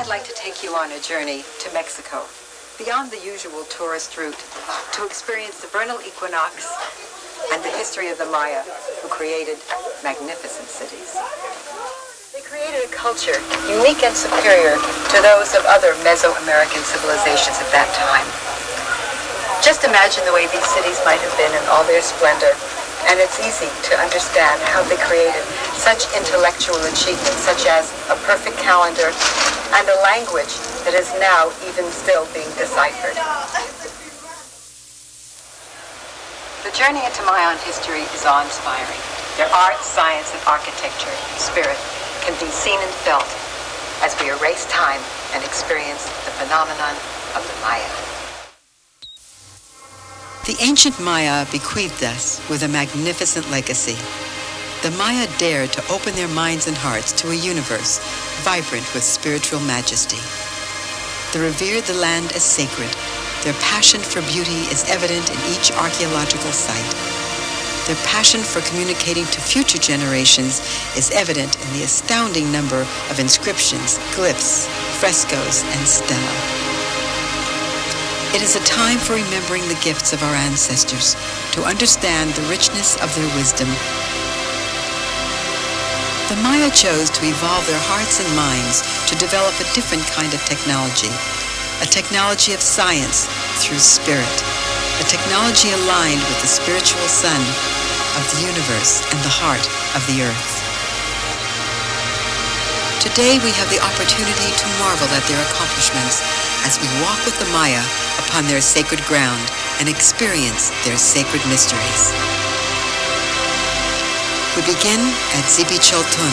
I'd like to take you on a journey to Mexico, beyond the usual tourist route, to experience the vernal equinox and the history of the Maya, who created magnificent cities. They created a culture unique and superior to those of other Mesoamerican civilizations at that time. Just imagine the way these cities might have been in all their splendor, and it's easy to understand how they created such intellectual achievements, such as a perfect calendar and a language that is now even still being deciphered. The journey into Mayan history is awe-inspiring. Their art, science, and architecture, spirit, can be seen and felt as we erase time and experience the phenomenon of the Maya. The ancient Maya bequeathed us with a magnificent legacy. The Maya dared to open their minds and hearts to a universe vibrant with spiritual majesty. They revered the land as sacred. Their passion for beauty is evident in each archaeological site. Their passion for communicating to future generations is evident in the astounding number of inscriptions, glyphs, frescoes, and stelae. It is a time for remembering the gifts of our ancestors, to understand the richness of their wisdom. The Maya chose to evolve their hearts and minds to develop a different kind of technology, a technology of science through spirit, a technology aligned with the spiritual sun of the universe and the heart of the earth. Today we have the opportunity to marvel at their accomplishments as we walk with the Maya upon their sacred ground and experience their sacred mysteries. We begin at Zibicholtun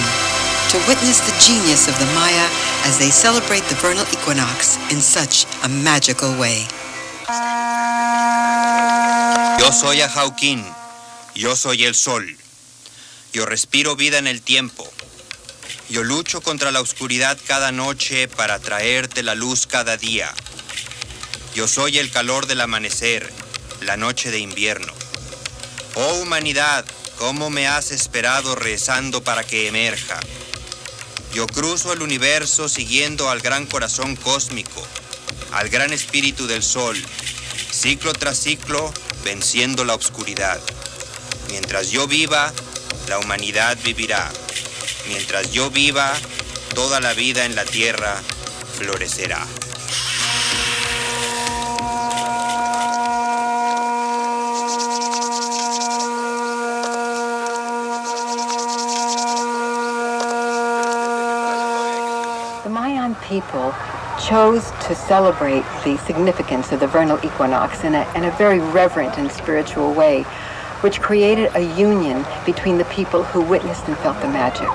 to witness the genius of the Maya as they celebrate the vernal equinox in such a magical way. Yo soy Ajauquín, yo soy el sol. Yo respiro vida en el tiempo. Yo lucho contra la oscuridad cada noche para traerte la luz cada día. Yo soy el calor del amanecer, la noche de invierno. Oh humanidad, ¿cómo me has esperado rezando para que emerja? Yo cruzo el universo siguiendo al gran corazón cósmico, al gran espíritu del sol, ciclo tras ciclo, venciendo la oscuridad. Mientras yo viva, la humanidad vivirá. Mientras yo viva, toda la vida en la tierra florecerá. The Mayan people chose to celebrate the significance of the vernal equinox in a very reverent and spiritual way, which created a union between the people who witnessed and felt the magic.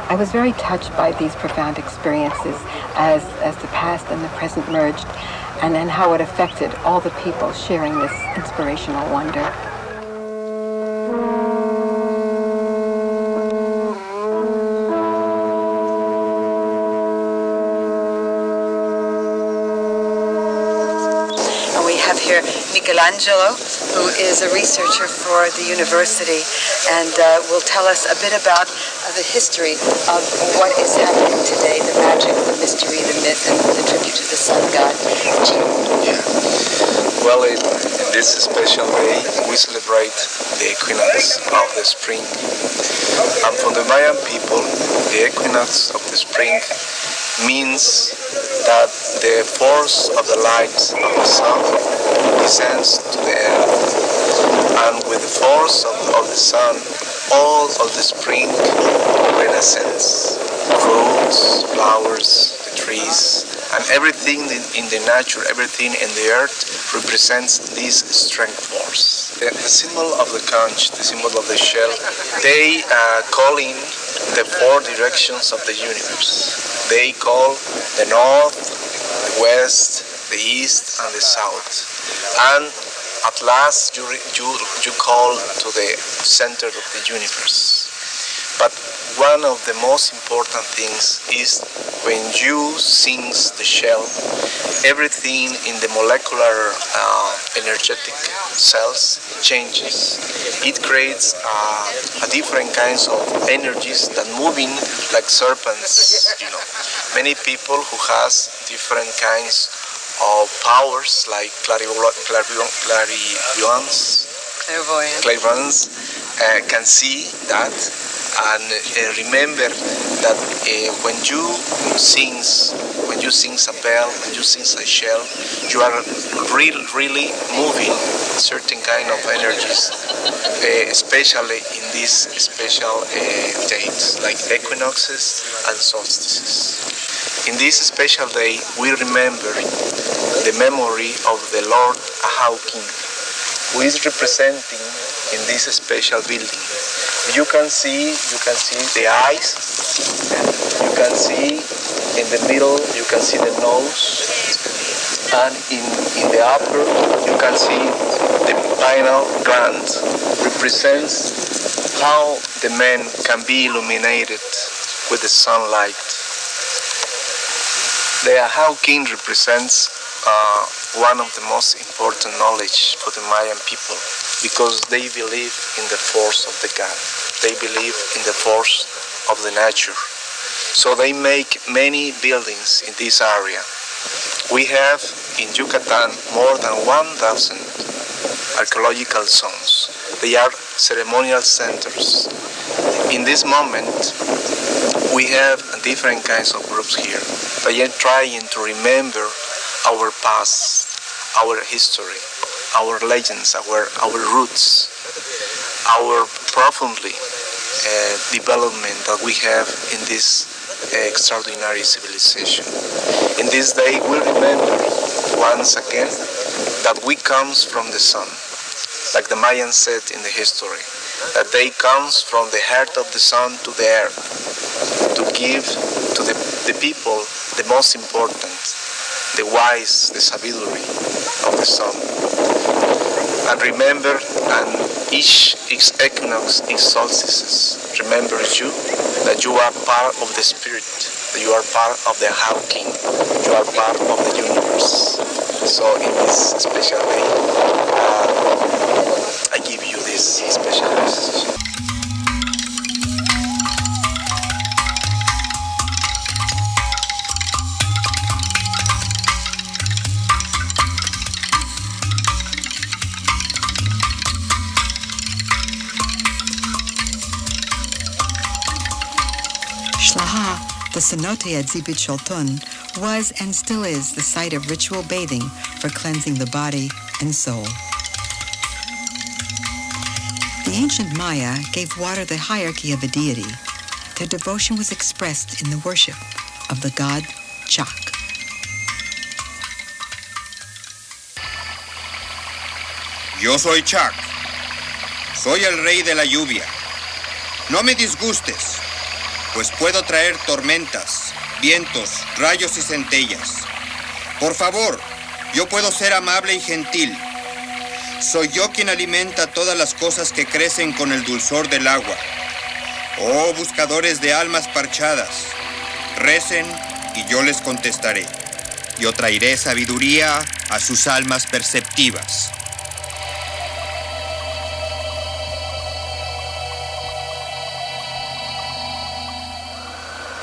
I was very touched by these profound experiences as the past and the present merged, and then how it affected all the people sharing this inspirational wonder. Have here Michelangelo, who is a researcher for the university, and will tell us a bit about the history of what is happening today, the magic, the mystery, the myth, and the tribute to the sun god. Yeah. Well, in this special day, we celebrate the equinox of the spring. And for the Mayan people, the equinox of the spring means that the force of the light of the sun descends to the earth, and with the force of the sun, all of the spring renaissance, fruits, flowers, the trees, and everything in the nature, everything in the earth represents this strength force. The symbol of the conch, the symbol of the shell, they call in the four directions of the universe. They call the north, the west, the east, and the south. And at last you call to the center of the universe. But one of the most important things is when you sink the shell, everything in the molecular energetic cells changes. It creates a different kinds of energies that moving like serpents, you know. Many people who has different kinds of powers like clairvoyance can see that and remember that when you sing a bell, when you sing a shell, you are really moving certain kind of energies, especially in these special dates like equinoxes and solstices. In this special day, we remember the memory of the Lord Hughes, who is representing in this special building. You can see the eyes, you can see in the middle, you can see the nose, and in the upper, you can see the pineal gland. Represents how the man can be illuminated with the sunlight. The Hughes represents one of the most important knowledge for the Mayan people, because they believe in the force of the God. They believe in the force of the nature. So they make many buildings in this area. We have in Yucatan more than 1,000 archaeological zones. They are ceremonial centers. In this moment, we have different kinds of groups here. They are trying to remember our past, our history, our legends, our roots, our profoundly development that we have in this extraordinary civilization. In this day, we remember once again that we comes from the sun, like the Mayans said in the history, that they comes from the heart of the sun to the earth, to give to the people the most important, the wise, the sabidury of the sun. And remember, and each equinox, each solstices, remembers you that you are part of the spirit, that you are part of the Hughes, you are part of the universe. So in this special day, I give you this special message. The cenote at Zibit Choltun was and still is the site of ritual bathing for cleansing the body and soul. The ancient Maya gave water the hierarchy of a deity. Their devotion was expressed in the worship of the god Chak. Yo soy Chak. Soy el rey de la lluvia. No me disgustes, pues puedo traer tormentas, vientos, rayos y centellas. Por favor, yo puedo ser amable y gentil. Soy yo quien alimenta todas las cosas que crecen con el dulzor del agua. Oh, buscadores de almas parchadas, recen y yo les contestaré. Yo traeré sabiduría a sus almas perceptivas.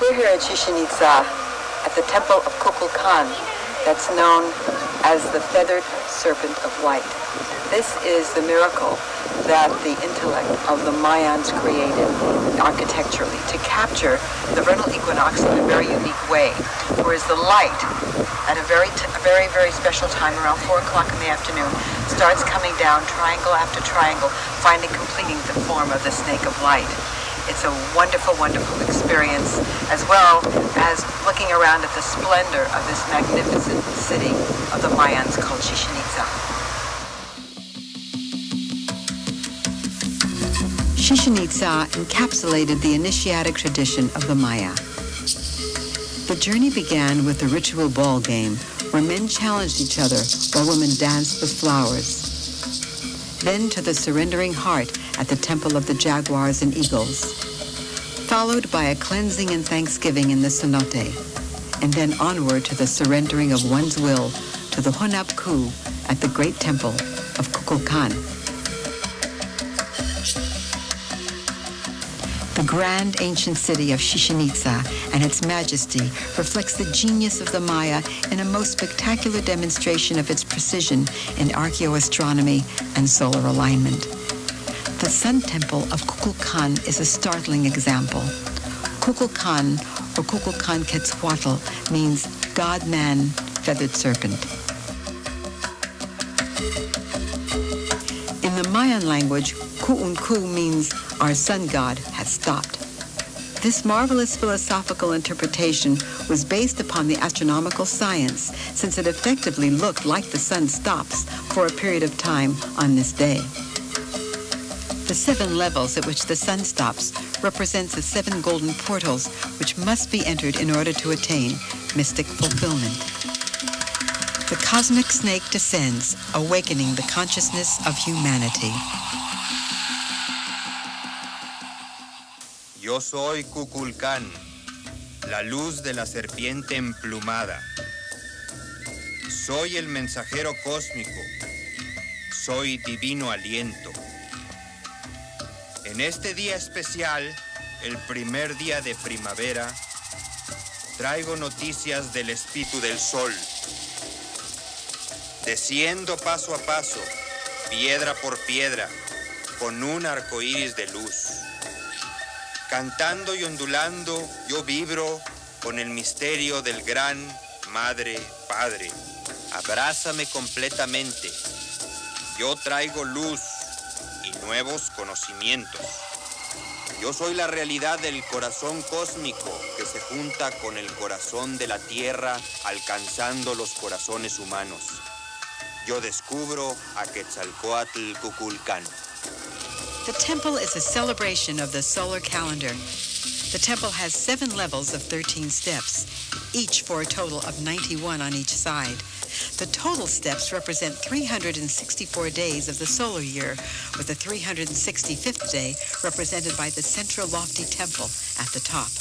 We're here at Chichen Itza, at the temple of Kukulkan, that's known as the feathered serpent of light. This is the miracle that the intellect of the Mayans created architecturally to capture the vernal equinox in a very unique way, whereas the light at a very special time around 4 o'clock in the afternoon starts coming down triangle after triangle, finally completing the form of the snake of light. It's a wonderful, wonderful experience, as well as looking around at the splendor of this magnificent city of the Mayans called Chichen Itza. Chichen Itza encapsulated the initiatic tradition of the Maya. The journey began with a ritual ball game where men challenged each other while women danced with flowers. Then to the surrendering heart at the temple of the jaguars and eagles. followed by a cleansing and thanksgiving in the cenote, and then onward to the surrendering of one's will to the Hunab Ku at the great temple of Kukulkan. The grand ancient city of Chichen Itza and its majesty reflects the genius of the Maya in a most spectacular demonstration of its precision in archaeoastronomy and solar alignment. The Sun Temple of Kukulkan is a startling example. Kukulkan, or Kukulkan Quetzalcoatl, means God-man, feathered serpent. In the Mayan language, Ku'unku means our sun god has stopped. This marvelous philosophical interpretation was based upon the astronomical science, since it effectively looked like the sun stops for a period of time on this day. The 7 levels at which the sun stops represents the 7 golden portals which must be entered in order to attain mystic fulfillment. The cosmic snake descends, awakening the consciousness of humanity. Yo soy Kukulkan, la luz de la serpiente emplumada. Soy el mensajero cósmico. Soy divino aliento. En este día especial, el primer día de primavera, traigo noticias del espíritu del sol. Desciendo paso a paso, piedra por piedra, con un arco iris de luz. Cantando y ondulando, yo vibro con el misterio del gran Madre Padre. Abrázame completamente. Yo traigo luz y nuevos conocimientos. Yo soy la realidad del corazón cósmico que se junta con el corazón de la tierra, alcanzando los corazones humanos. Yo descubro a Quetzalcoatl Kukulkan. The temple is a celebration of the solar calendar. The temple has 7 levels of 13 steps, each for a total of 91 on each side. The total steps represent 364 days of the solar year, with the 365th day represented by the central lofty temple at the top.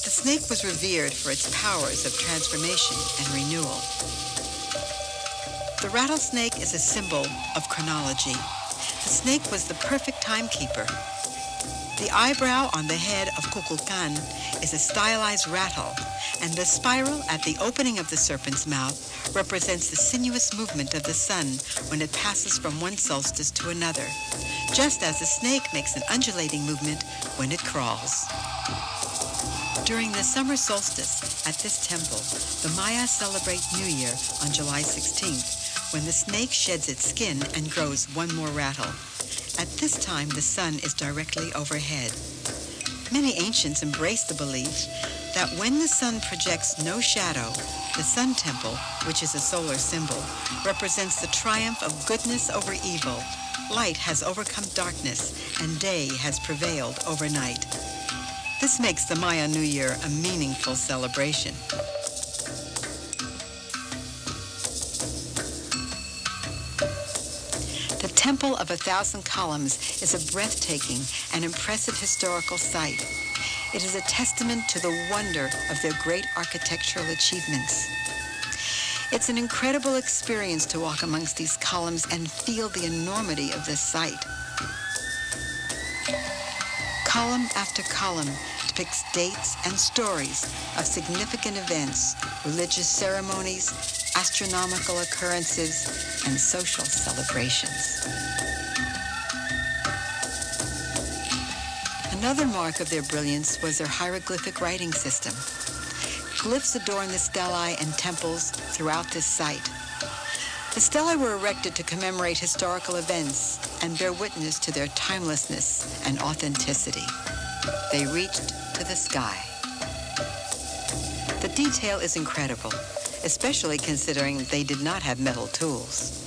The snake was revered for its powers of transformation and renewal. The rattlesnake is a symbol of chronology. The snake was the perfect timekeeper. The eyebrow on the head of Kukulkan is a stylized rattle, and the spiral at the opening of the serpent's mouth represents the sinuous movement of the sun when it passes from one solstice to another, just as the snake makes an undulating movement when it crawls. During the summer solstice at this temple, the Maya celebrate New Year on July 16th, when the snake sheds its skin and grows one more rattle. At this time, the sun is directly overhead. Many ancients embrace the belief that when the sun projects no shadow, the Sun Temple, which is a solar symbol, represents the triumph of goodness over evil. Light has overcome darkness, and day has prevailed over night. This makes the Maya New Year a meaningful celebration. The Temple of 1,000 Columns is a breathtaking and impressive historical site. It is a testament to the wonder of their great architectural achievements. It's an incredible experience to walk amongst these columns and feel the enormity of this site. Column after column depicts dates and stories of significant events, religious ceremonies, astronomical occurrences, and social celebrations. Another mark of their brilliance was their hieroglyphic writing system. Glyphs adorn the stelae and temples throughout this site. The stelae were erected to commemorate historical events and bear witness to their timelessness and authenticity. They reached to the sky. The detail is incredible, especially considering they did not have metal tools.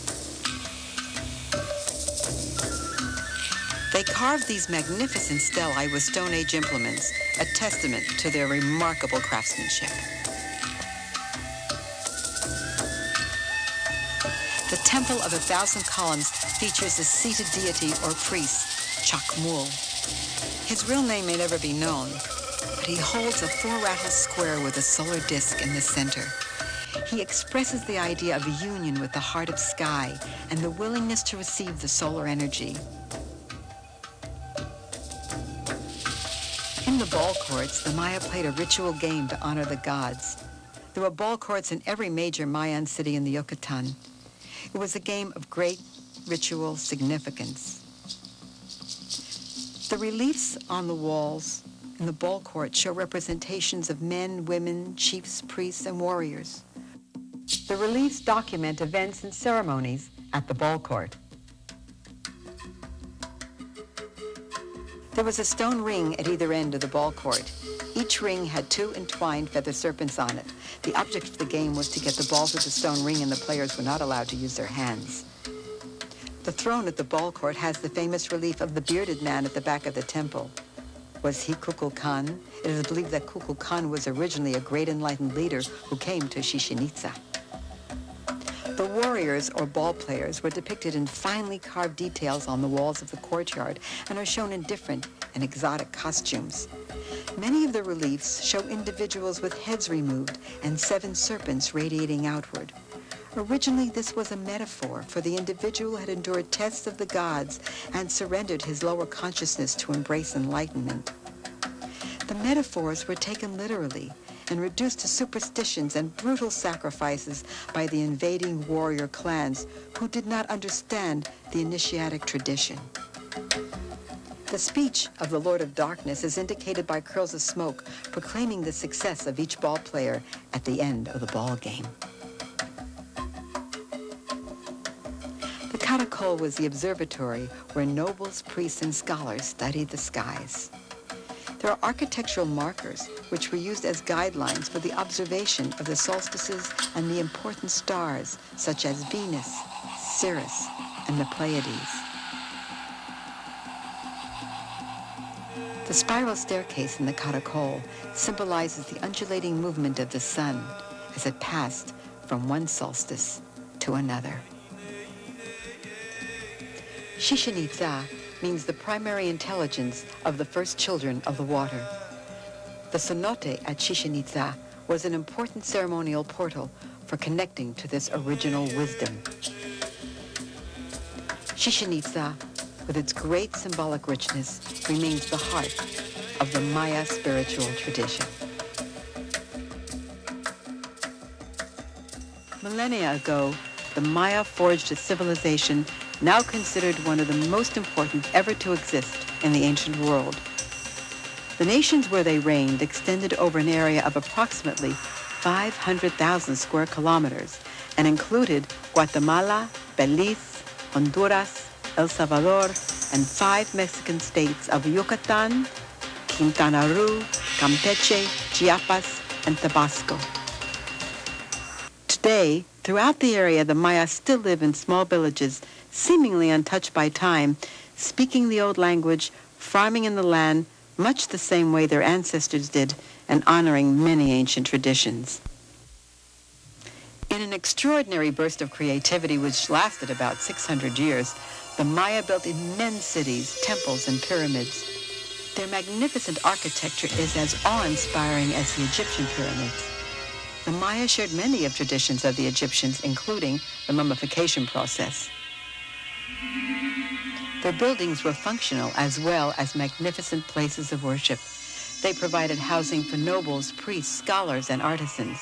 They carved these magnificent stelae with Stone Age implements, a testament to their remarkable craftsmanship. The Temple of 1,000 Columns features a seated deity or priest, Chakmul. His real name may never be known, but he holds a 4-rattle square with a solar disk in the center. He expresses the idea of a union with the heart of sky and the willingness to receive the solar energy. In the ball courts, the Maya played a ritual game to honor the gods. There were ball courts in every major Mayan city in the Yucatan. It was a game of great ritual significance. The reliefs on the walls in the ball court show representations of men, women, chiefs, priests, and warriors. The reliefs document events and ceremonies at the ball court. There was a stone ring at either end of the ball court. Each ring had 2 entwined feather serpents on it. The object of the game was to get the ball through the stone ring, and the players were not allowed to use their hands. The throne at the ball court has the famous relief of the bearded man at the back of the temple. Was he Kukulkan? It is believed that Kukulkan was originally a great enlightened leader who came to Chichen Itza. The warriors or ball players were depicted in finely carved details on the walls of the courtyard and are shown in different and exotic costumes. Many of the reliefs show individuals with heads removed and 7 serpents radiating outward. Originally, this was a metaphor for the individual who had endured tests of the gods and surrendered his lower consciousness to embrace enlightenment. The metaphors were taken literally and reduced to superstitions and brutal sacrifices by the invading warrior clans who did not understand the initiatic tradition. The speech of the Lord of Darkness is indicated by curls of smoke proclaiming the success of each ball player at the end of the ball game. The Caracol was the observatory where nobles, priests, and scholars studied the skies. There are architectural markers which were used as guidelines for the observation of the solstices and the important stars such as Venus, Sirius, and the Pleiades. The spiral staircase in the Caracol symbolizes the undulating movement of the sun as it passed from one solstice to another. Chichen Itza means the primary intelligence of the first children of the water. The cenote at Chichen Itza was an important ceremonial portal for connecting to this original wisdom. Chichen Itza, with its great symbolic richness, remains the heart of the Maya spiritual tradition. Millennia ago, the Maya forged a civilization now considered one of the most important ever to exist in the ancient world. The nations where they reigned extended over an area of approximately 500,000 square kilometers and included Guatemala, Belize, Honduras, El Salvador, and 5 Mexican states of Yucatan, Quintana Roo, Campeche, Chiapas, and Tabasco. Today, throughout the area, the Maya still live in small villages, seemingly untouched by time, speaking the old language, farming in the land, much the same way their ancestors did, and honoring many ancient traditions. In an extraordinary burst of creativity which lasted about 600 years, the Maya built immense cities, temples, and pyramids. Their magnificent architecture is as awe-inspiring as the Egyptian pyramids. The Maya shared many of traditions of the Egyptians, including the mummification process. Their buildings were functional as well as magnificent places of worship. They provided housing for nobles, priests, scholars, and artisans.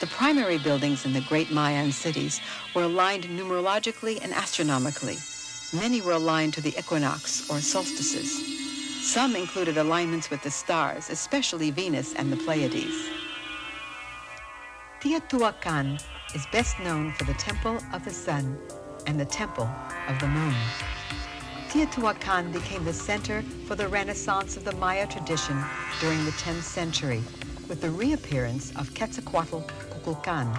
The primary buildings in the great Mayan cities were aligned numerologically and astronomically. Many were aligned to the equinox or solstices. Some included alignments with the stars, especially Venus and the Pleiades. Teotihuacan is best known for the Temple of the Sun and the Temple of the Moon. Teotihuacan became the center for the renaissance of the Maya tradition during the 10th century with the reappearance of Quetzalcoatl Kukulkan.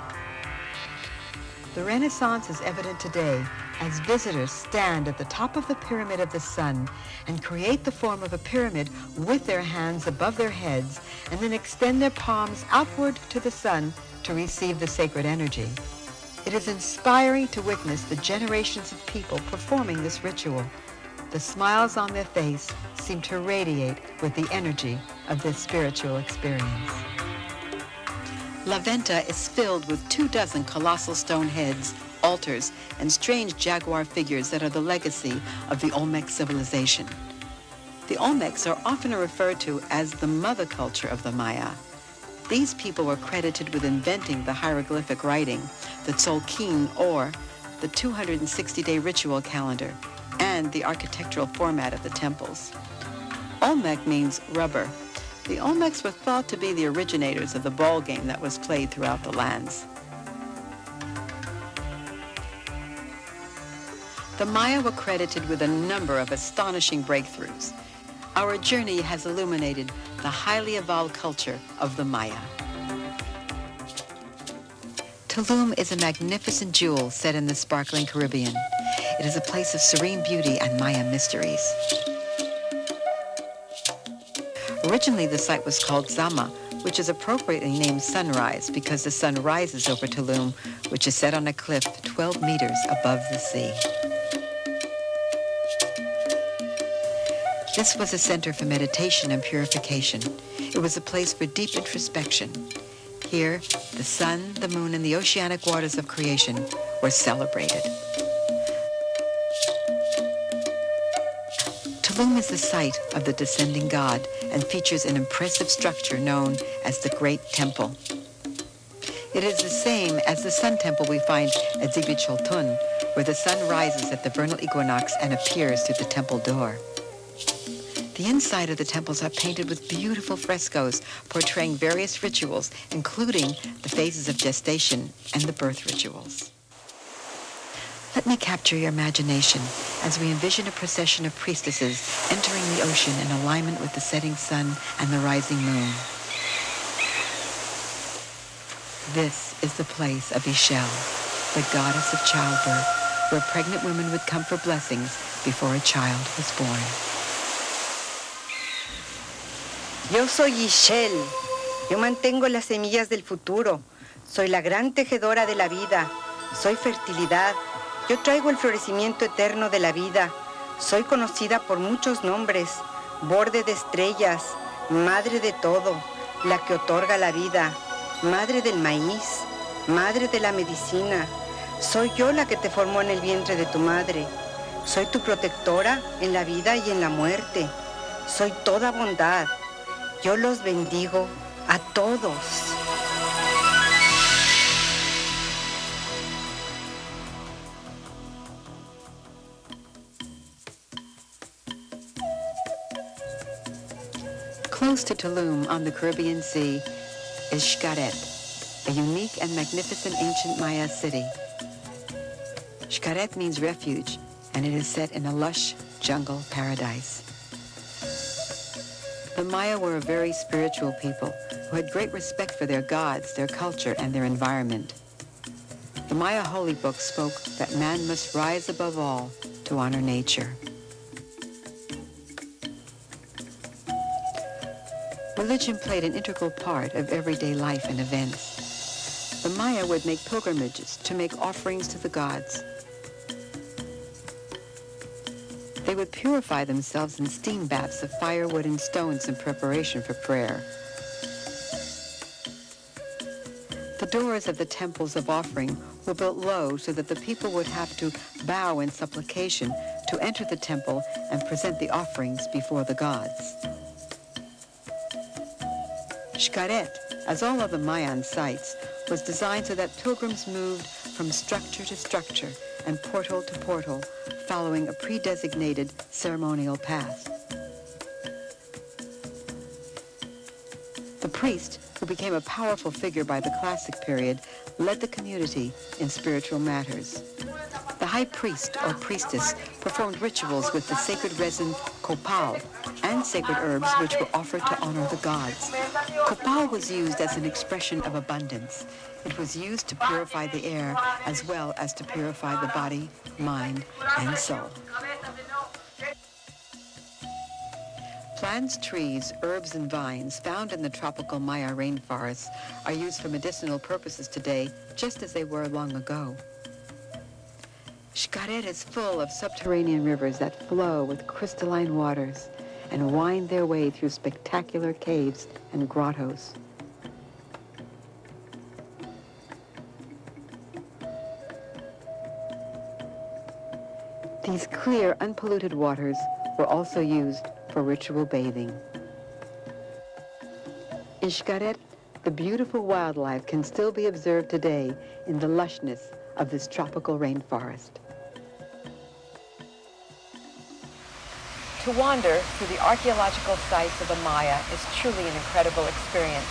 The Renaissance is evident today as visitors stand at the top of the Pyramid of the Sun and create the form of a pyramid with their hands above their heads and then extend their palms outward to the sun to receive the sacred energy. It is inspiring to witness the generations of people performing this ritual. The smiles on their face seem to radiate with the energy of this spiritual experience. La Venta is filled with 24 colossal stone heads, altars, and strange jaguar figures that are the legacy of the Olmec civilization. The Olmecs are often referred to as the mother culture of the Maya. These people were credited with inventing the hieroglyphic writing, the Tzolk'in, or the 260-day ritual calendar, and the architectural format of the temples. Olmec means rubber. The Olmecs were thought to be the originators of the ball game that was played throughout the lands. The Maya were credited with a number of astonishing breakthroughs. Our journey has illuminated the highly evolved culture of the Maya. Tulum is a magnificent jewel set in the sparkling Caribbean. It is a place of serene beauty and Maya mysteries. Originally, the site was called Zama, which is appropriately named Sunrise because the sun rises over Tulum, which is set on a cliff 12 meters above the sea. This was a center for meditation and purification. It was a place for deep introspection. Here, the sun, the moon, and the oceanic waters of creation were celebrated. Tulum is the site of the descending god and features an impressive structure known as the Great Temple. It is the same as the Sun Temple we find at Zibicholtun, where the sun rises at the vernal equinox and appears through the temple door. The inside of the temples are painted with beautiful frescoes portraying various rituals, including the phases of gestation and the birth rituals. Let me capture your imagination as we envision a procession of priestesses entering the ocean in alignment with the setting sun and the rising moon. This is the place of Ixchel, the goddess of childbirth, where pregnant women would come for blessings before a child was born. Yo soy Ixchel. Yo mantengo las semillas del futuro. Soy la gran tejedora de la vida. Soy fertilidad. Yo traigo el florecimiento eterno de la vida. Soy conocida por muchos nombres. Borde de estrellas. Madre de todo. La que otorga la vida. Madre del maíz. Madre de la medicina. Soy yo la que te formó en el vientre de tu madre. Soy tu protectora en la vida y en la muerte. Soy toda bondad. Yo los bendigo a todos. Close to Tulum on the Caribbean Sea is Xcaret, a unique and magnificent ancient Maya city. Xcaret means refuge, and it is set in a lush jungle paradise. The Maya were a very spiritual people who had great respect for their gods, their culture, and their environment. The Maya holy book spoke that man must rise above all to honor nature. Religion played an integral part of everyday life and events. The Maya would make pilgrimages to make offerings to the gods. They would purify themselves in steam baths of firewood and stones in preparation for prayer. The doors of the temples of offering were built low so that the people would have to bow in supplication to enter the temple and present the offerings before the gods. Xcaret, as all other Mayan sites, was designed so that pilgrims moved from structure to structure and portal to portal, following a pre-designated ceremonial path. The priest, who became a powerful figure by the classic period, led the community in spiritual matters. The high priest or priestess performed rituals with the sacred resin copal and sacred herbs which were offered to honor the gods. Copal was used as an expression of abundance. It was used to purify the air as well as to purify the body, mind, and soul. Plants, trees, herbs, and vines found in the tropical Maya rainforests are used for medicinal purposes today, just as they were long ago. Xcaret is full of subterranean rivers that flow with crystalline waters and wind their way through spectacular caves and grottos. These clear, unpolluted waters were also used for ritual bathing. In Xcaret, the beautiful wildlife can still be observed today in the lushness of this tropical rainforest. To wander through the archaeological sites of the Maya is truly an incredible experience.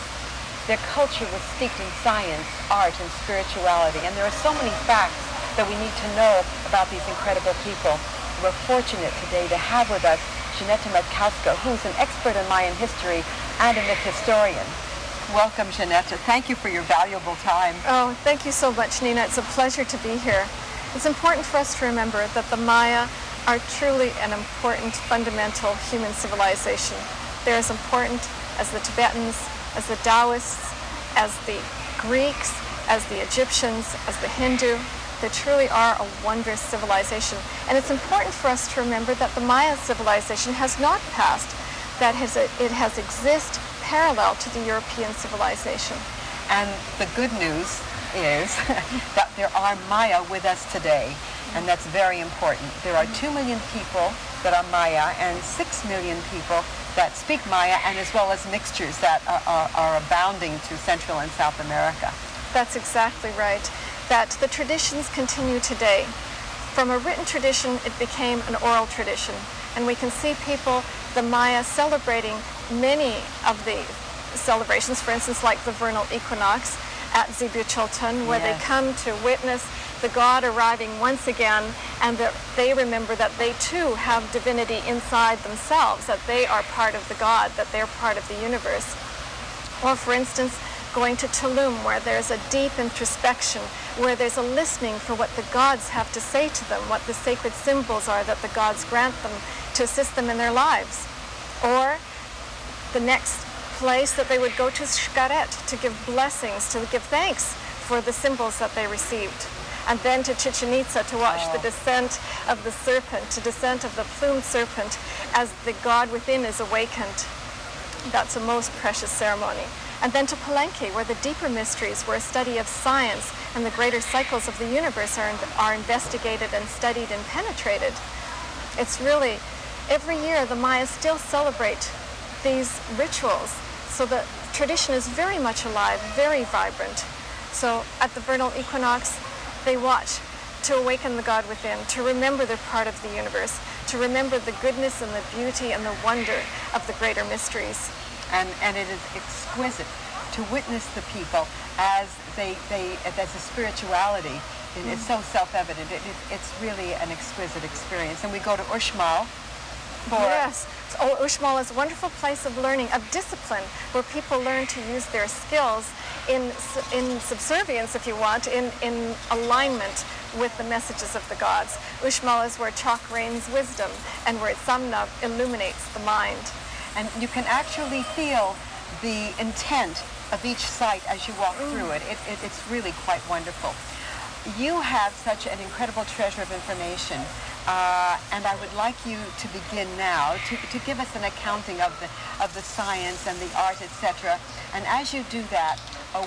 Their culture was steeped in science, art, and spirituality, and there are so many facts that we need to know about these incredible people. We're fortunate today to have with us Jeanette Matkowska, who's an expert in Mayan history and a myth historian. Welcome, Jeanette. Thank you for your valuable time. Oh, thank you so much, Nina. It's a pleasure to be here. It's important for us to remember that the Maya are truly an important, fundamental human civilization. They're as important as the Tibetans, as the Taoists, as the Greeks, as the Egyptians, as the Hindu. They truly are a wondrous civilization. And it's important for us to remember that the Maya civilization has not passed, that it has existed parallel to the European civilization. And the good news is that there are Maya with us today, and that's very important. There are 2 million people that are Maya and 6 million people that speak Maya, and as well as mixtures that are abounding through Central and South America. That's exactly right. That the traditions continue today. From a written tradition, it became an oral tradition. And we can see people, the Maya, celebrating many of the celebrations, for instance, like the vernal equinox at Zibuchiltun, where they come to witness the god arriving once again, and that they remember that they too have divinity inside themselves, that they are part of the god, that they're part of the universe. Or, for instance, going to Tulum, where there's a deep introspection, where there's a listening for what the gods have to say to them, what the sacred symbols are that the gods grant them to assist them in their lives. Or the next place that they would go to is Xcaret, to give blessings, to give thanks for the symbols that they received. And then to Chichen Itza to watch the descent of the serpent, the descent of the plumed serpent as the god within is awakened. That's a most precious ceremony. And then to Palenque, where the deeper mysteries, where a study of science and the greater cycles of the universe are investigated and studied and penetrated. It's really, every year the Maya still celebrate these rituals, so the tradition is very much alive, very vibrant. So at the vernal equinox, they watch to awaken the god within, to remember they're part of the universe, to remember the goodness and the beauty and the wonder of the greater mysteries. And it is exquisite to witness the people as as a spirituality. It's so self-evident. It's really an exquisite experience. And we go to Uxmal for... Yes. Oh, Uxmal is a wonderful place of learning, of discipline, where people learn to use their skills in subservience, if you want, in alignment with the messages of the gods. Uxmal is where Chok rains wisdom and where Samna illuminates the mind. And you can actually feel the intent of each site as you walk through it. It's really quite wonderful. You have such an incredible treasure of information, and I would like you to begin now to give us an accounting of the science and the art, etc. And as you do that,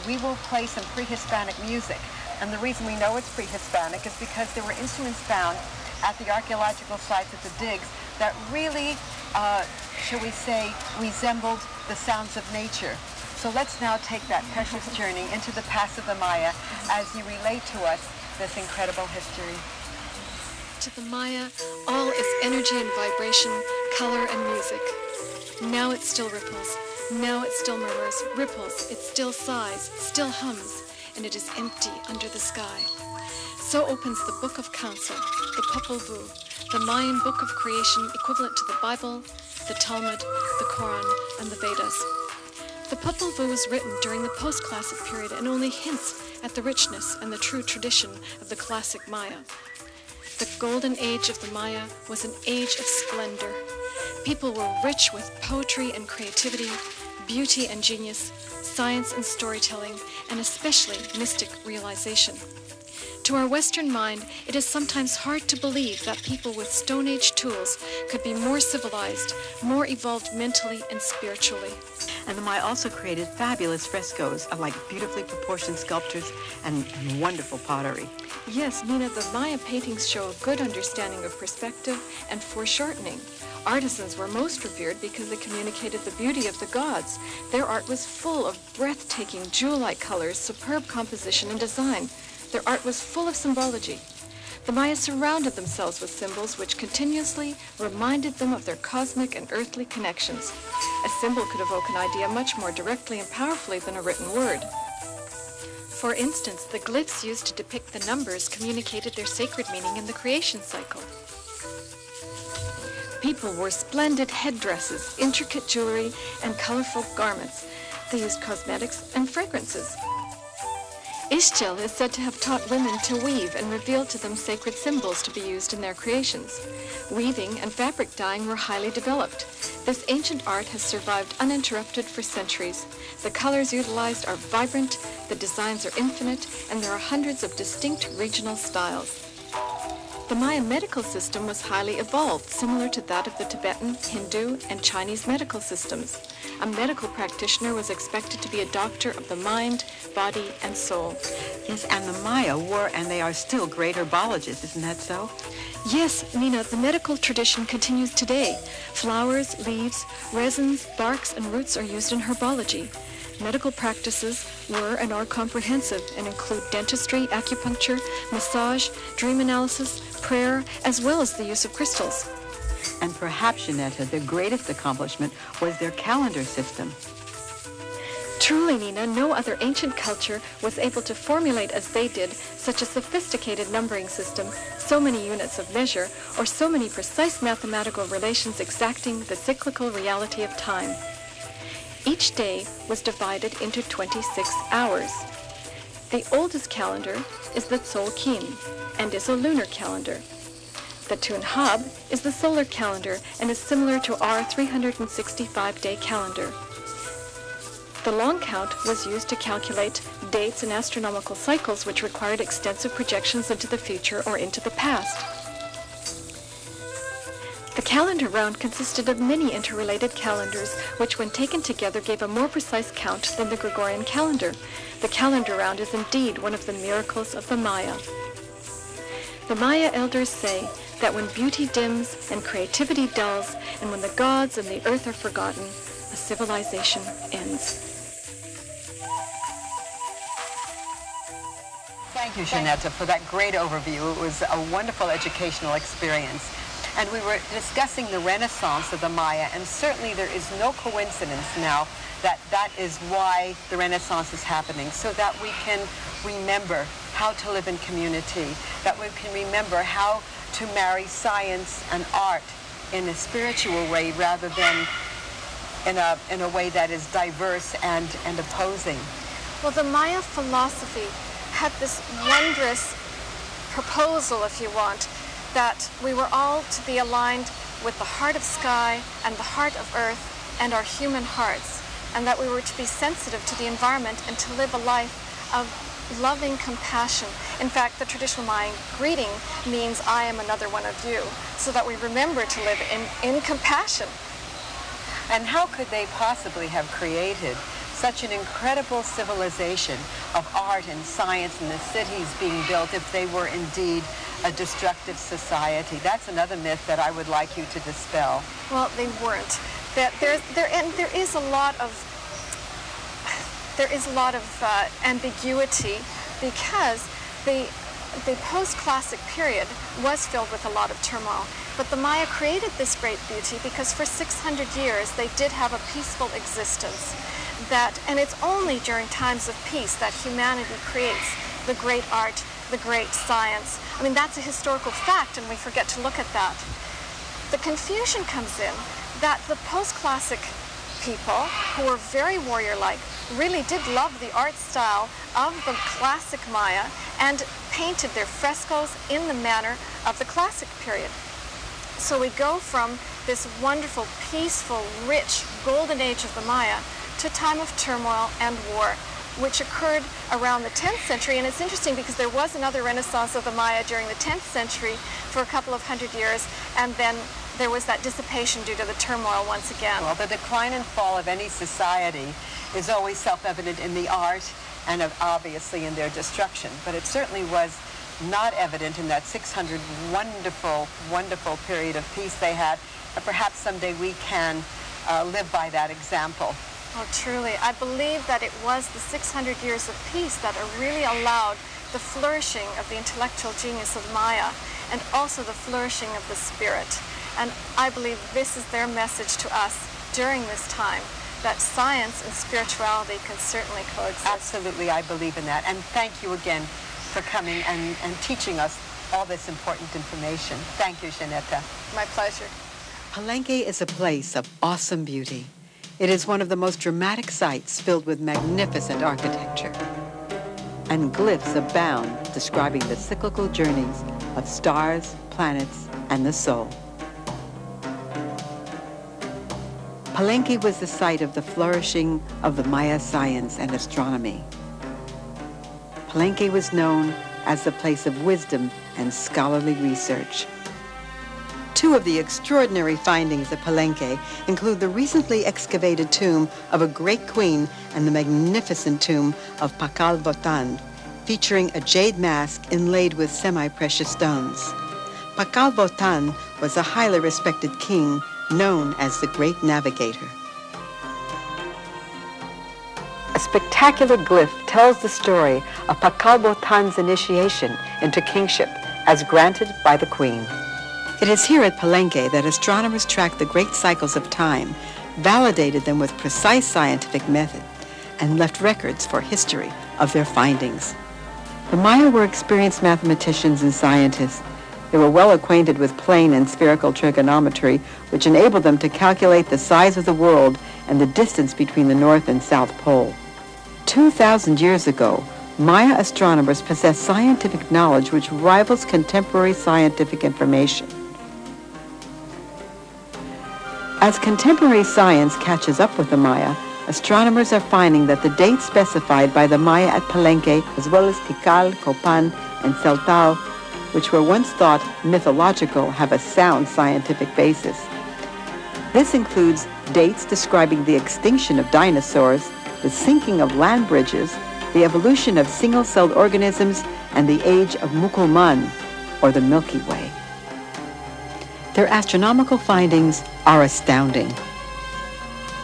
we will play some pre-Hispanic music. And the reason we know it's pre-Hispanic is because there were instruments found at the archaeological sites at the digs that really, shall we say, resembled the sounds of nature. So let's now take that precious journey into the past of the Maya as you relate to us this incredible history. To the Maya, all is energy and vibration, color and music. Now it still ripples. Now it still murmurs, ripples, it still sighs, still hums, and it is empty under the sky. So opens the Book of Counsel, the Popol Vuh, the Mayan book of creation equivalent to the Bible, the Talmud, the Quran, and the Vedas. The Popol Vuh was written during the post-classic period and only hints at the richness and the true tradition of the classic Maya. The golden age of the Maya was an age of splendor. People were rich with poetry and creativity, beauty and genius, science and storytelling, and especially mystic realization. To our Western mind, it is sometimes hard to believe that people with Stone Age tools could be more civilized, more evolved mentally and spiritually. And the Maya also created fabulous frescoes of like beautifully proportioned sculptures and wonderful pottery. Yes, Nina, the Maya paintings show a good understanding of perspective and foreshortening. Artisans were most revered because they communicated the beauty of the gods. Their art was full of breathtaking jewel-like colors, superb composition and design. Their art was full of symbology. The Maya surrounded themselves with symbols which continuously reminded them of their cosmic and earthly connections. A symbol could evoke an idea much more directly and powerfully than a written word. For instance, the glyphs used to depict the numbers communicated their sacred meaning in the creation cycle. People wore splendid headdresses, intricate jewelry, and colorful garments. They used cosmetics and fragrances. Ixchel is said to have taught women to weave and revealed to them sacred symbols to be used in their creations. Weaving and fabric dyeing were highly developed. This ancient art has survived uninterrupted for centuries. The colors utilized are vibrant, the designs are infinite, and there are hundreds of distinct regional styles. The Maya medical system was highly evolved, similar to that of the Tibetan, Hindu, and Chinese medical systems. A medical practitioner was expected to be a doctor of the mind, body, and soul. Yes, and the Maya were, and they are still, great herbologists, isn't that so? Yes, Nina, the medical tradition continues today. Flowers, leaves, resins, barks, and roots are used in herbology. Medical practices were and are comprehensive and include dentistry, acupuncture, massage, dream analysis, prayer, as well as the use of crystals. And perhaps, Janetta, their greatest accomplishment was their calendar system. Truly, Nina, no other ancient culture was able to formulate as they did such a sophisticated numbering system, so many units of measure, or so many precise mathematical relations exacting the cyclical reality of time. Each day was divided into 26 hours. The oldest calendar is the Tzolk'in and is a lunar calendar. The Tunhab is the solar calendar and is similar to our 365-day calendar. The long count was used to calculate dates and astronomical cycles which required extensive projections into the future or into the past. The calendar round consisted of many interrelated calendars, which when taken together gave a more precise count than the Gregorian calendar. The calendar round is indeed one of the miracles of the Maya. The Maya elders say that when beauty dims and creativity dulls, and when the gods and the earth are forgotten, a civilization ends. Thank you, Janetta, for that great overview. It was a wonderful educational experience. And we were discussing the Renaissance of the Maya, and certainly there is no coincidence now that that is why the Renaissance is happening, so that we can remember how to live in community, that we can remember how to marry science and art in a spiritual way rather than in a way that is diverse and opposing. Well, the Maya philosophy had this wondrous proposal, if you want, that we were all to be aligned with the heart of sky and the heart of earth and our human hearts, and that we were to be sensitive to the environment and to live a life of loving compassion. In fact, the traditional Mayan greeting means I am another one of you, so that we remember to live in compassion. And how could they possibly have created such an incredible civilization of art and science and the cities being built if they were indeed a destructive society? That's another myth that I would like you to dispel. Well, they weren't. There is a lot of ambiguity, because the post-classic period was filled with a lot of turmoil. But the Maya created this great beauty because for 600 years they did have a peaceful existence. And it's only during times of peace that humanity creates the great art, the great science. I mean, that's a historical fact, and we forget to look at that. The confusion comes in that the post-classic people, who were very warrior-like, really did love the art style of the classic Maya and painted their frescoes in the manner of the classic period. So we go from this wonderful, peaceful, rich, golden age of the Maya to a time of turmoil and war, which occurred around the 10th century. And it's interesting because there was another renaissance of the Maya during the 10th century for a couple of hundred years, and then there was that dissipation due to the turmoil once again. Well, the decline and fall of any society is always self-evident in the art and obviously in their destruction. But it certainly was not evident in that 600 wonderful, wonderful period of peace they had. And perhaps someday we can live by that example. Oh, truly. I believe that it was the 600 years of peace that really allowed the flourishing of the intellectual genius of Maya and also the flourishing of the spirit. And I believe this is their message to us during this time, that science and spirituality can certainly coexist. Absolutely, I believe in that. And thank you again for coming and teaching us all this important information. Thank you, Jeanetta. My pleasure. Palenque is a place of awesome beauty. It is one of the most dramatic sites filled with magnificent architecture. And glyphs abound describing the cyclical journeys of stars, planets, and the soul. Palenque was the site of the flourishing of the Maya science and astronomy. Palenque was known as the place of wisdom and scholarly research. Two of the extraordinary findings at Palenque include the recently excavated tomb of a great queen and the magnificent tomb of Pakal Votan, featuring a jade mask inlaid with semi-precious stones. Pakal Votan was a highly respected king known as the Great Navigator. A spectacular glyph tells the story of Pakal Votan's initiation into kingship as granted by the queen. It is here at Palenque that astronomers tracked the great cycles of time, validated them with precise scientific method, and left records for history of their findings. The Maya were experienced mathematicians and scientists. They were well acquainted with plane and spherical trigonometry, which enabled them to calculate the size of the world and the distance between the North and South Pole. 2,000 years ago, Maya astronomers possessed scientific knowledge which rivals contemporary scientific information. As contemporary science catches up with the Maya, astronomers are finding that the dates specified by the Maya at Palenque, as well as Tikal, Copan, and Celtal, which were once thought mythological, have a sound scientific basis. This includes dates describing the extinction of dinosaurs, the sinking of land bridges, the evolution of single-celled organisms, and the age of Mukulman, or the Milky Way. Their astronomical findings are astounding.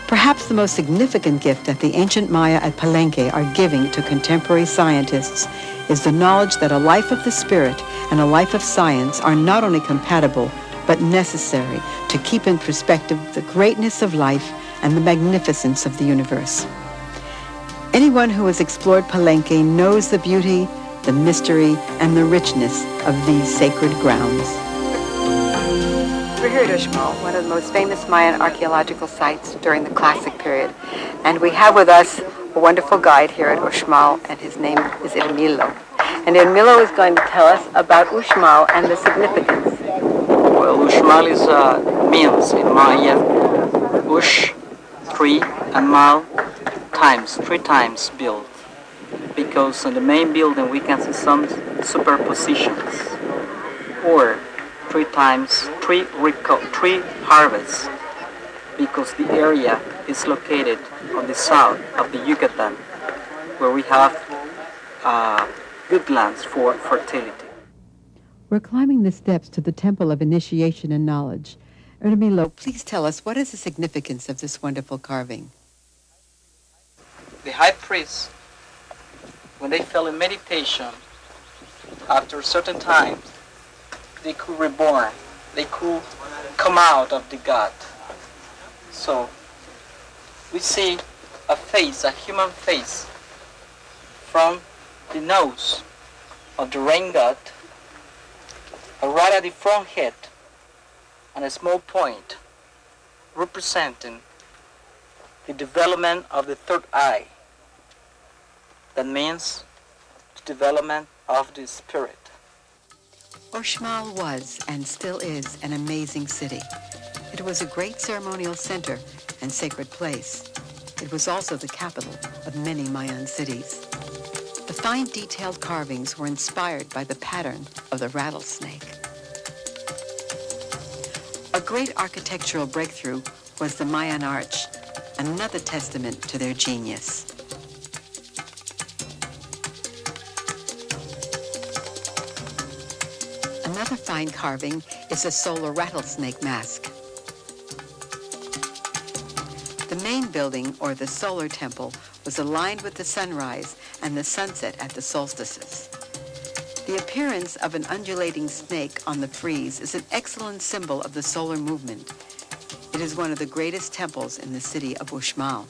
Perhaps the most significant gift that the ancient Maya at Palenque are giving to contemporary scientists is the knowledge that a life of the spirit and a life of science are not only compatible, but necessary to keep in perspective the greatness of life and the magnificence of the universe. Anyone who has explored Palenque knows the beauty, the mystery, and the richness of these sacred grounds. We're here at Uxmal, one of the most famous Mayan archaeological sites during the Classic period. And we have with us a wonderful guide here at Uxmal, and his name is Ermilo. And Ermilo is going to tell us about Uxmal and the significance. Well, Uxmal is means in Maya, Ush, 3, and Mal, times, 3 times built. Because in the main building we can see some superpositions. Or 3 times, 3 harvests, because the area is located on the south of the Yucatan, where we have good lands for fertility. We're climbing the steps to the Temple of Initiation and Knowledge. Ermilo, please tell us, what is the significance of this wonderful carving? The high priests, when they fell in meditation, after a certain time, they could reborn. They could come out of the God. So we see a face, a human face, from the nose of the rain god, right at the front head, and a small point representing the development of the third eye. That means the development of the spirit. Uxmal was and still is an amazing city. It was a great ceremonial center and sacred place. it was also the capital of many Mayan cities. The fine detailed carvings were inspired by the pattern of the rattlesnake. A great architectural breakthrough was the Mayan Arch, another testament to their genius. Another fine carving is a solar rattlesnake mask. The main building, or the solar temple, was aligned with the sunrise and the sunset at the solstices. The appearance of an undulating snake on the frieze is an excellent symbol of the solar movement. It is one of the greatest temples in the city of Uxmal.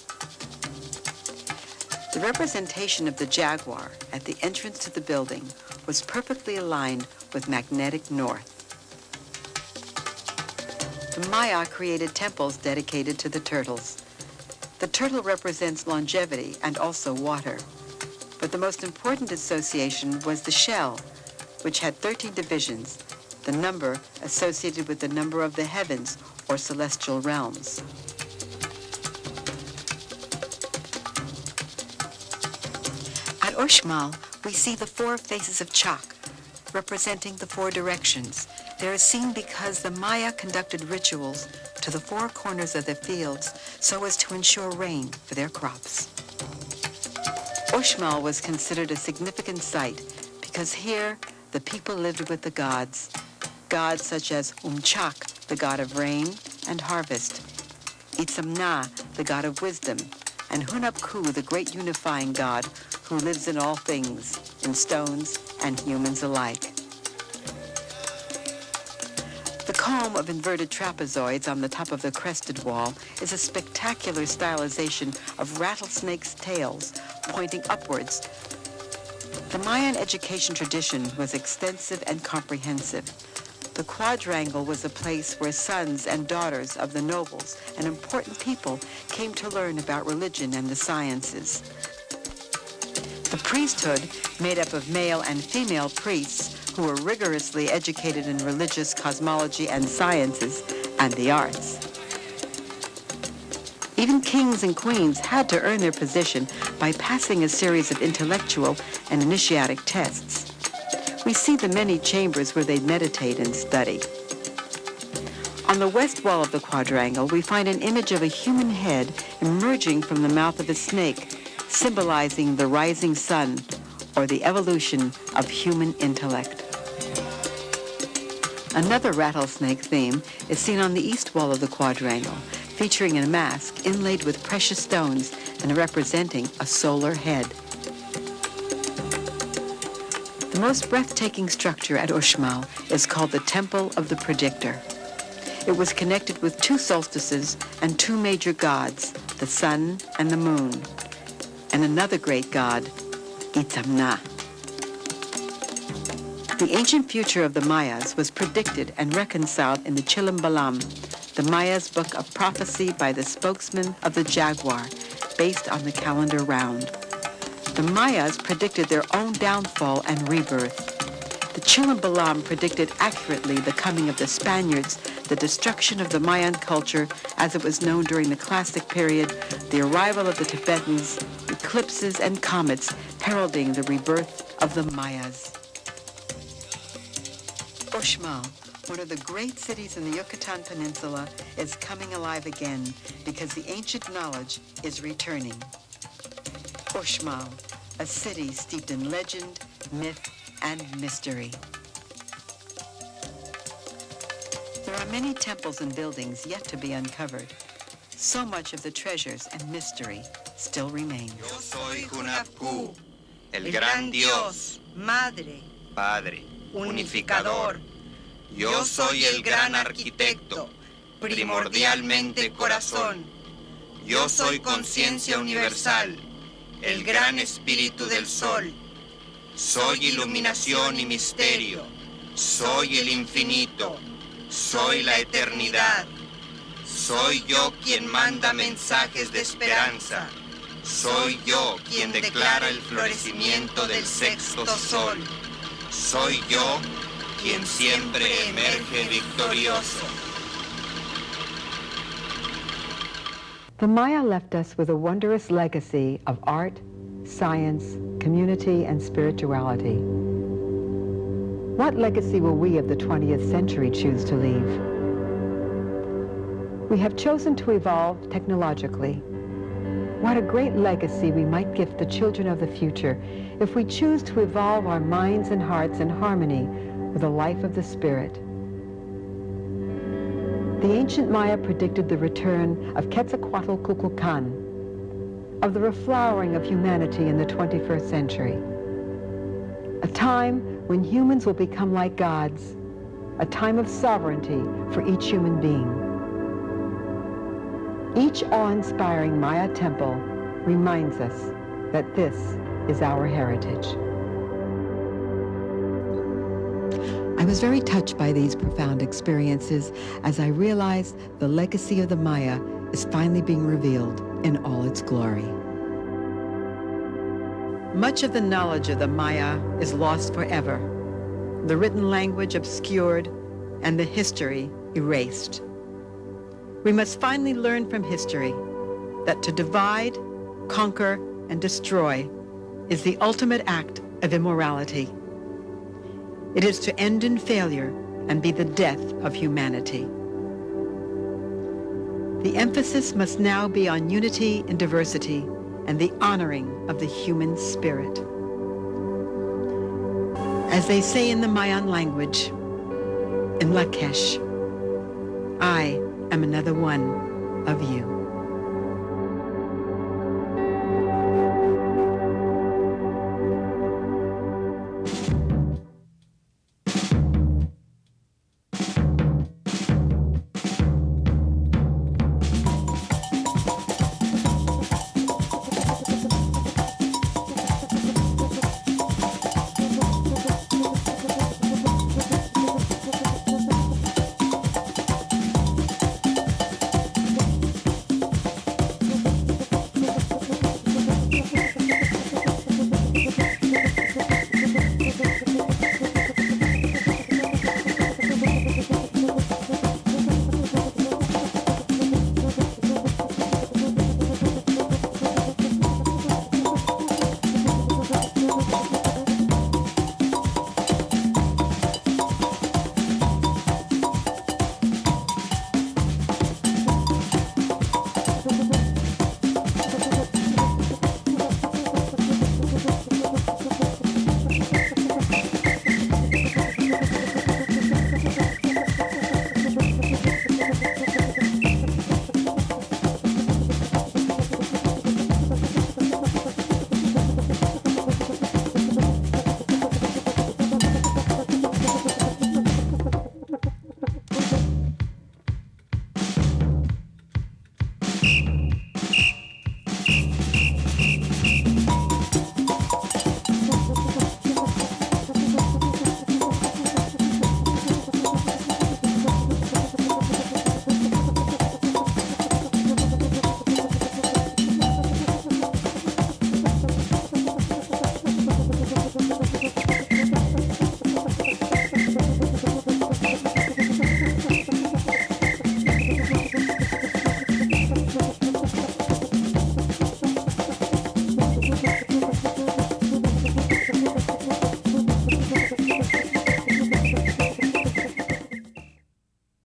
The representation of the jaguar at the entrance to the building was perfectly aligned with magnetic north. The Maya created temples dedicated to the turtles. The turtle represents longevity and also water. But the most important association was the shell, which had 13 divisions, the number associated with the number of the heavens or celestial realms. At Uxmal, we see the 4 faces of Chak, representing the 4 directions. They are seen because the Maya conducted rituals to the 4 corners of the fields so as to ensure rain for their crops. Uxmal was considered a significant site because here the people lived with the gods such as Chak, the god of rain and harvest, Itzamna, the god of wisdom, and Hunapku, the great unifying god who lives in all things, in stones and humans alike. The comb of inverted trapezoids on the top of the crested wall is a spectacular stylization of rattlesnakes' tails pointing upwards. The Mayan education tradition was extensive and comprehensive. The quadrangle was a place where sons and daughters of the nobles and important people came to learn about religion and the sciences. The priesthood, made up of male and female priests who were rigorously educated in religious cosmology and sciences and the arts. Even kings and queens had to earn their position by passing a series of intellectual and initiatic tests. We see the many chambers where they meditate and study. On the west wall of the quadrangle, we find an image of a human head emerging from the mouth of a snake, symbolizing the rising sun or the evolution of human intellect. Another rattlesnake theme is seen on the east wall of the quadrangle, featuring a mask inlaid with precious stones and representing a solar head. The most breathtaking structure at Uxmal is called the Temple of the Predictor. It was connected with 2 solstices and 2 major gods, the sun and the moon, and another great god, Itzamna. The ancient future of the Mayas was predicted and reconciled in the Chilambalam, the Mayas' book of prophecy by the spokesman of the jaguar, based on the calendar round. The Mayas predicted their own downfall and rebirth. The Chilambalam predicted accurately the coming of the Spaniards, the destruction of the Mayan culture as it was known during the classic period, the arrival of the Tibetans, eclipses and comets heralding the rebirth of the Mayas. Uxmal, one of the great cities in the Yucatan Peninsula, is coming alive again because the ancient knowledge is returning. Uxmal, a city steeped in legend, myth, and mystery. There are many temples and buildings yet to be uncovered. So much of the treasures and mystery still remains. Yo soy Hunapku, el gran Dios, Madre, Padre, unificador. Yo soy el gran arquitecto, primordialmente corazón. Yo soy conciencia universal, el gran espíritu del sol. Soy iluminación y misterio. Soy el infinito. Soy la eternidad. Soy yo quien manda mensajes de esperanza. Soy yo quien declara el florecimiento del sexto sol. Soy yo quien siempre emerge victorioso. The Maya left us with a wondrous legacy of art, science, community, and spirituality. What legacy will we of the 20th century choose to leave? We have chosen to evolve technologically. What a great legacy we might gift the children of the future if we choose to evolve our minds and hearts in harmony with the life of the spirit. The ancient Maya predicted the return of Quetzalcoatl, of the reflowering of humanity in the 21st century. A time when humans will become like gods, a time of sovereignty for each human being. Each awe-inspiring Maya temple reminds us that this is our heritage. I was very touched by these profound experiences as I realized the legacy of the Maya is finally being revealed in all its glory. Much of the knowledge of the Maya is lost forever, the written language obscured, and the history erased. We must finally learn from history that to divide, conquer, and destroy is the ultimate act of immorality. It is to end in failure and be the death of humanity. The emphasis must now be on unity in diversity and the honoring of the human spirit. As they say in the Mayan language, in Lakesh, I am another one of you.